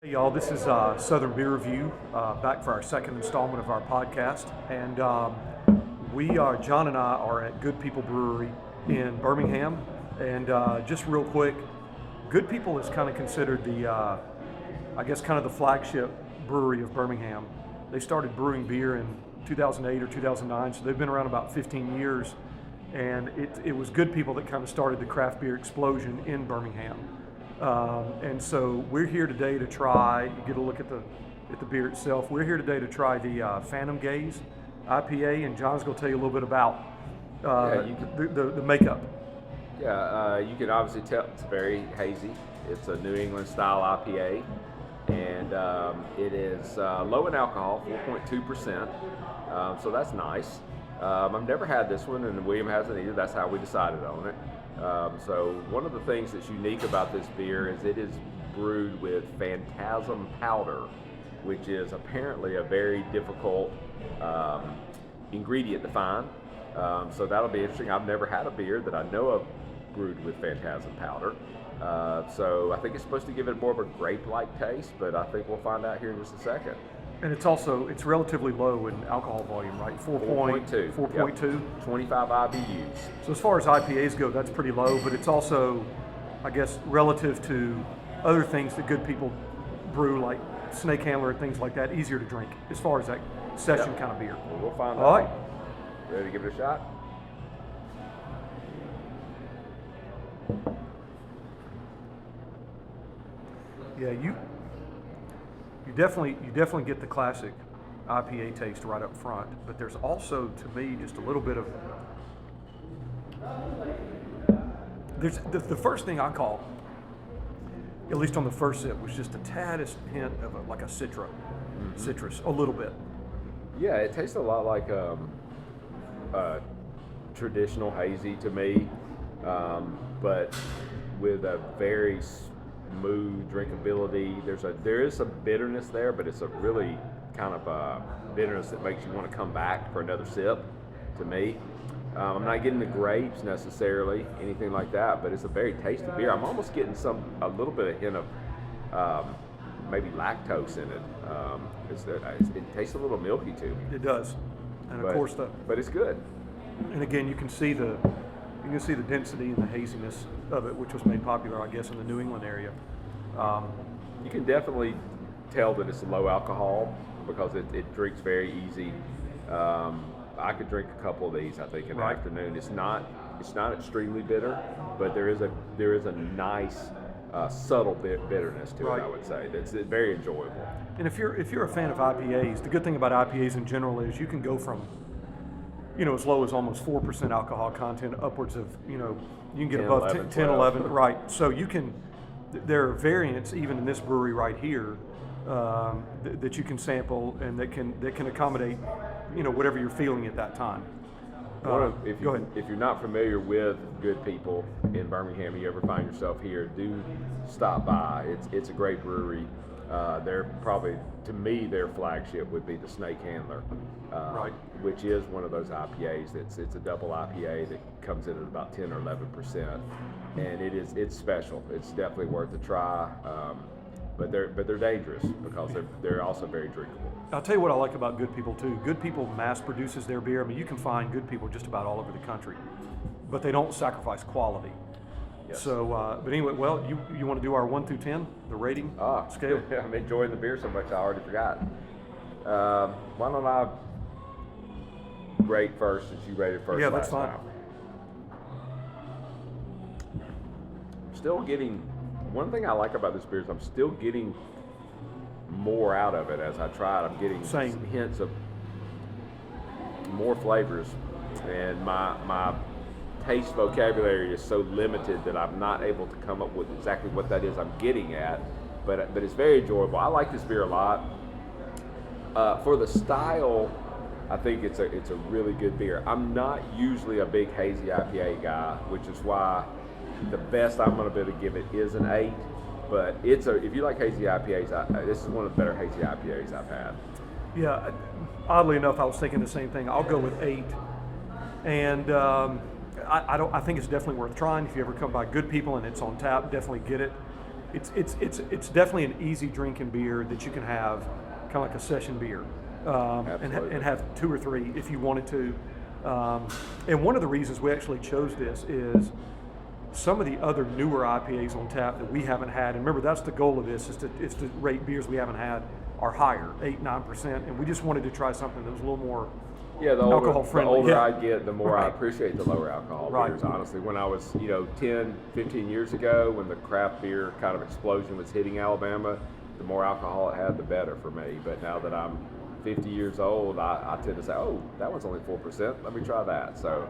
Hey y'all, this is Southern Beer Review, back for our second installment of our podcast. And John and I are at Good People Brewery in Birmingham. And just real quick, Good People is kind of considered kind of the flagship brewery of Birmingham. They started brewing beer in 2008 or 2009, so they've been around about 15 years. And it was Good People that kind of started the craft beer explosion in Birmingham. And so we're here today to try, you get a look at the beer itself. We're here today to try the Phantom Gaze IPA, and John's going to tell you a little bit about the makeup. You can obviously tell it's very hazy. It's a New England style IPA, and it is low in alcohol, 4.2%, so that's nice. I've never had this one, and William hasn't either. That's how we decided on it. So one of the things that's unique about this beer is it is brewed with Phantasm powder, which is apparently a very difficult ingredient to find. So that'll be interesting. I've never had a beer that I know of brewed with Phantasm powder. So I think it's supposed to give it more of a grape-like taste, but I think we'll find out here in just a second. And it's relatively low in alcohol volume, right? 4.2. 4.2. Yep. 25 IBUs. So as far as IPAs go, that's pretty low, but it's also, I guess, relative to other things that Good People brew, like Snake Handler and things like that, easier to drink as far as that session kind of beer. Well, we'll find out. All right. Ready to give it a shot? Yeah, you definitely get the classic IPA taste right up front, but there's also, to me, just a little bit of there's the first thing I caught, at least on the first sip, was just a taddest hint of a citrus, a little bit. Yeah, it tastes a lot like traditional hazy to me, but with a very smooth drinkability. There is some bitterness there, but it's a really kind of bitterness that makes you want to come back for another sip. To me, I'm not getting the grapes necessarily, anything like that, but it's a very tasty beer. I'm almost getting a little bit of hint of maybe lactose in it. It tastes a little milky too. It does, and but it's good. And again, you can see the density and the haziness of it, which was made popular, I guess, in the New England area. You can definitely tell that it's low alcohol because it drinks very easy. I could drink a couple of these, I think, in the afternoon. It's not extremely bitter, but there is a nice subtle bitterness to it. I would say that's very enjoyable. And if you're a fan of IPAs, the good thing about IPAs in general is you can go from as low as almost 4% alcohol content, upwards of, you can get 10, above 11, 10, 11, right. So there are variants even in this brewery right here that you can sample and that can accommodate, whatever you're feeling at that time. Go ahead. If you're not familiar with Good People in Birmingham, you ever find yourself here, do stop by. It's a great brewery. They're probably, to me, their flagship would be the Snake Handler, which is one of those IPAs. It's a double IPA that comes in at about 10 or 11%, and it's special. It's definitely worth a try. But they're dangerous because they're also very drinkable. I'll tell you what I like about Good People too. Good People mass produces their beer. I mean, you can find Good People just about all over the country, but they don't sacrifice quality. Yes. So, but anyway, well, you want to do our 1 through 10, the rating scale? I'm enjoying the beer so much I already forgot. Why don't I rate first since you rated first? Yeah, that's fine. Still getting. One thing I like about this beer is I'm still getting more out of it as I try it. I'm getting hints of more flavors, and my taste vocabulary is so limited that I'm not able to come up with exactly what that is I'm getting at, but it's very enjoyable. I like this beer a lot. For the style, I think it's a really good beer. I'm not usually a big hazy IPA guy, which is why the best I'm going to be able to give it is an 8. But if you like hazy IPAs, this is one of the better hazy IPAs I've had. Yeah, oddly enough, I was thinking the same thing. I'll go with 8, and I think it's definitely worth trying. If you ever come by Good People and it's on tap, definitely get it. it's definitely an easy drinking beer that you can have, kind of like a session beer, and have 2 or 3 if you wanted to. And one of the reasons we actually chose this is some of the other newer IPAs on tap that we haven't had, and remember that's the goal of this, is to rate beers we haven't had are higher, 8-9%, and we just wanted to try something that was a little more alcohol friendly. The older I get, the more I appreciate the lower alcohol Right. beers, honestly. When I was, 10, 15 years ago, when the craft beer kind of explosion was hitting Alabama, the more alcohol it had, the better for me. But now that I'm 50 years old, I tend to say, oh, that one's only 4%. Let me try that. So,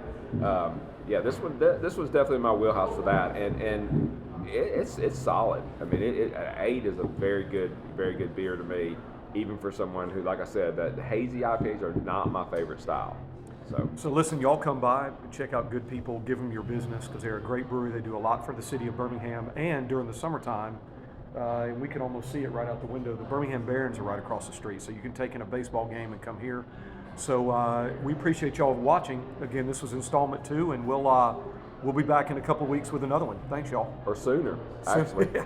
this was definitely my wheelhouse for that, and it's solid. I mean, 8 is a very good beer to me, even for someone who, like I said, that hazy IPAs are not my favorite style. So listen, y'all come by, check out Good People, give them your business, because they're a great brewery. They do a lot for the city of Birmingham, and during the summertime, and we can almost see it right out the window. The Birmingham Barons are right across the street, so you can take in a baseball game and come here. So we appreciate y'all watching. Again, this was installment 2, and we'll be back in a couple of weeks with another one. Thanks, y'all. Or sooner, actually. Yeah.